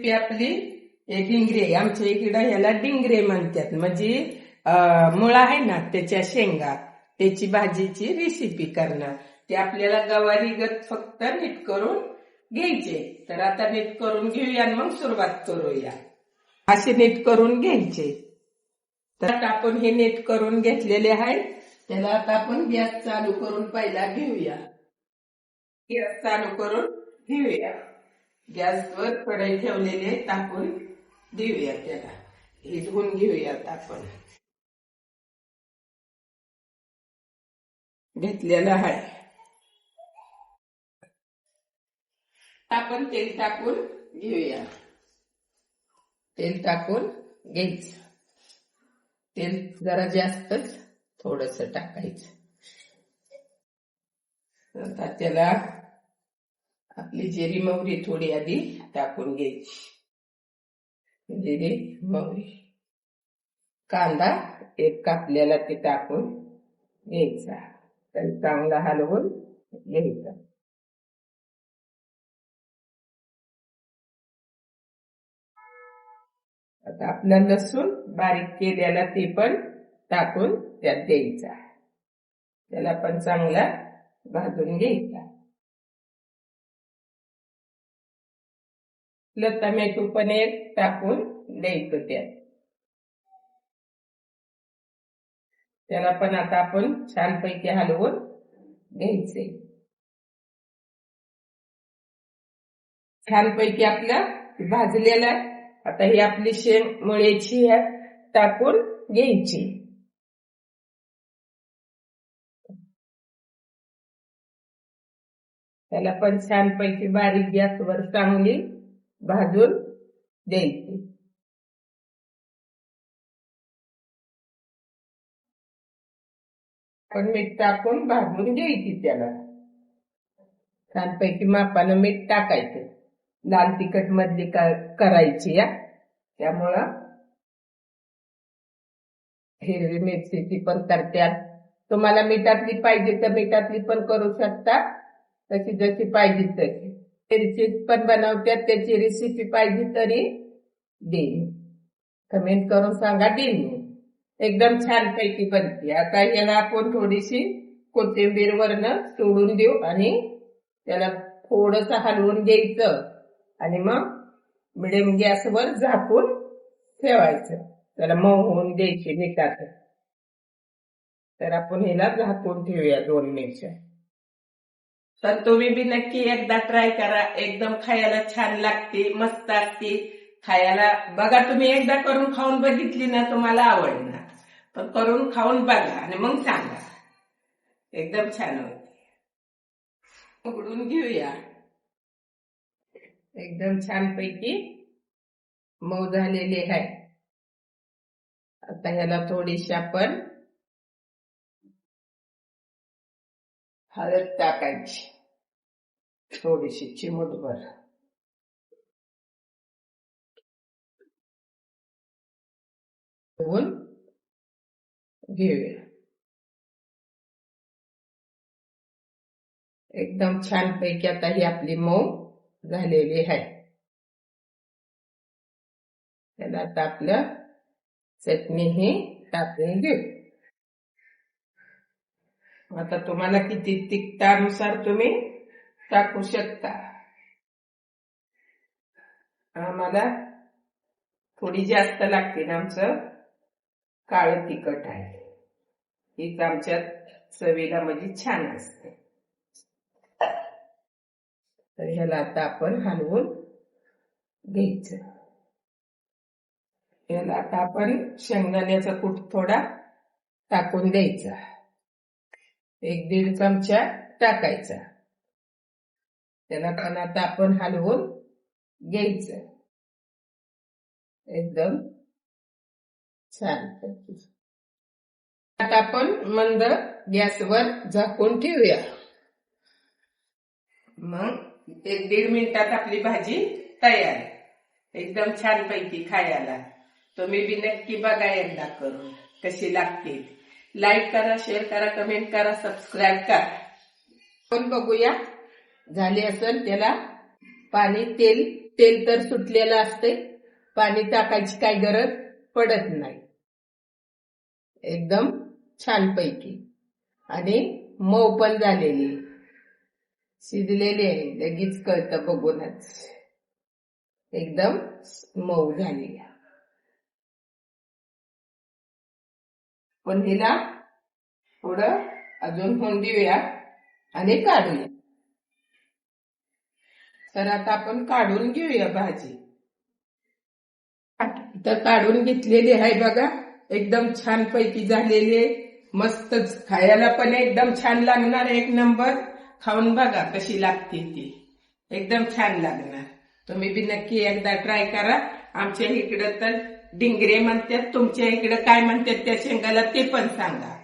ही आपली डिंगरे, आमच्या इकडे ह्याला डिंगरे म्हणतात. म्हणजे मुळा आहे ना त्याच्या शेंगा, त्याची भाजीची रेसिपी करणार. ते आपल्याला गवारीगत फक्त नीट करून घ्यायचे. तर आता नीट करून घेऊया आणि मग सुरुवात करूया. असे नीट करून घ्यायचे. तर आता आपण हे नीट करून घेतलेले आहे. त्याला आता आपण गॅस चालू करून पहिला घेऊया. गॅस चालू करून घेऊया. गॅसवर कढई ठेवलेले टाकून देऊया. त्याला हे धुवून घेऊयात. आपण घेतलेलं आहे. आपण तेल टाकून घेऊया. तेल टाकून घ्यायचं. तेल जरा जास्तच थोडस टाकायचं. आता त्याला आपली जिरी मोहरी थोडी आधी टाकून घ्यायची. जिरी मोहरी, कांदा एक कापलेला ते टाकून घ्यायचा. तर चांगला हलवून घ्यायचा. आता आपला लसूण बारीक केलेला ते पण टाकून त्यात द्यायचा. त्याला पण चांगला भाजून घ्यायचा. टोमॅटो पण एक टाकून द्यायचं त्यात. त्याला पण आता आपण छानपैकी हलवून घ्यायचे. छानपैकी आपला भाजलेला. आता ही आपली शेंग मुळ्याची टाकून घ्यायची. त्याला पण छानपैकी बारीक गॅसवर चांगली भाजून द्यायची. पण मीठ टाकून भाजून घ्यायची. त्याला छानपैकी मापानं मीठ टाकायचं. लाल तिखट मधली करायची या. त्यामुळं हिरवी मिरचीची पण करतात. तुम्हाला मिठातली पाहिजे तर मिठातली पण करू शकता. तशी जशी पाहिजे तशी. मिरची पण बनवतात. त्याची रेसिपी पाहिजे तरी देईन. कमेंट करून सांगा, देईन. एकदम छानपैकी बनते. आता याला आपण थोडीशी कोथिंबीर वरनं सोडून देऊ आणि त्याला थोडस हलवून घ्यायचं. आणि मग मिडियम गॅसवर झाकून ठेवायचं. त्याला मऊ होऊन द्यायची मिठात. तर आपण ह्याला झाकून ठेवूया 2 मिनिट. तर तुम्ही बी नक्की एकदा ट्राय करा. एकदम खायला छान लागते, मस्त असते खायला. बघा, तुम्ही एकदा करून खाऊन बघितली ना तुम्हाला आवडणार. पण करून खाऊन बघा आणि मग सांगा. एकदम छान होते. उघडून घेऊया. एकदम छानपैकी मऊ झालेले आहे. आता ह्याला थोडीशी आपण हळद टाकायची. थोडीशी चिमूटभर. धुवून घेऊया. एकदम छानपैकी आता ही आपली मऊ झालेली आहे. त्याला आता आपलं चटणी ही टाकून घेऊ. आता तुम्हाला किती तिखटानुसार तुम्ही टाकू शकता. आम्हाला थोडी जास्त लागते ना. आमचं काळं तिखट आहे. हीच आमच्यात चवीला म्हणजे छान असते. तर ह्याला आता आपण हलवून घ्यायचं. याला आता आपण शेंगदाण्याचा कूट थोडा टाकून द्यायचा. 1-1.5 चमचा टाकायचा. त्याला पण आता आपण हलवून घ्यायचं. एकदम छान. आता आपण मंद गॅसवर झाकून ठेवूया. मग 1-1.5 मिनिटात आपली भाजी तयार. एकदम छानपैकी खायला. तुम्ही बी नक्की बघा एकदा करून कशी लागते. लाईक करा, शेअर करा, कमेंट करा, सबस्क्राईब करा. पण बघूया झाले असेल. त्याला पाणी तेल तेल तर सुटलेलं असते, पाणी टाकायची काही गरज पडत नाही. एकदम छानपैकी आणि मऊ पण झालेली, शिजलेली आहे. लगेच कळतं बघूनच, एकदम मऊ झाली. पण हिला थोडं अजून होऊन देऊया आणि काढूया. तर आता आपण काढून घेऊया भाजी. तर काढून घेतलेली आहे बघा, एकदम छान पैकी झालेली आहे. मस्तच, खायला पण एकदम छान लागणार. एक नंबर. खाऊन बघा कशी लागते ती, एकदम छान लागणार. तुम्ही बी नक्की एकदा ट्राय करा. आमच्या इकडं तर डिंगरे म्हणतात, तुमच्या इकडं काय म्हणतात त्या शेंगाला ते पण सांगा.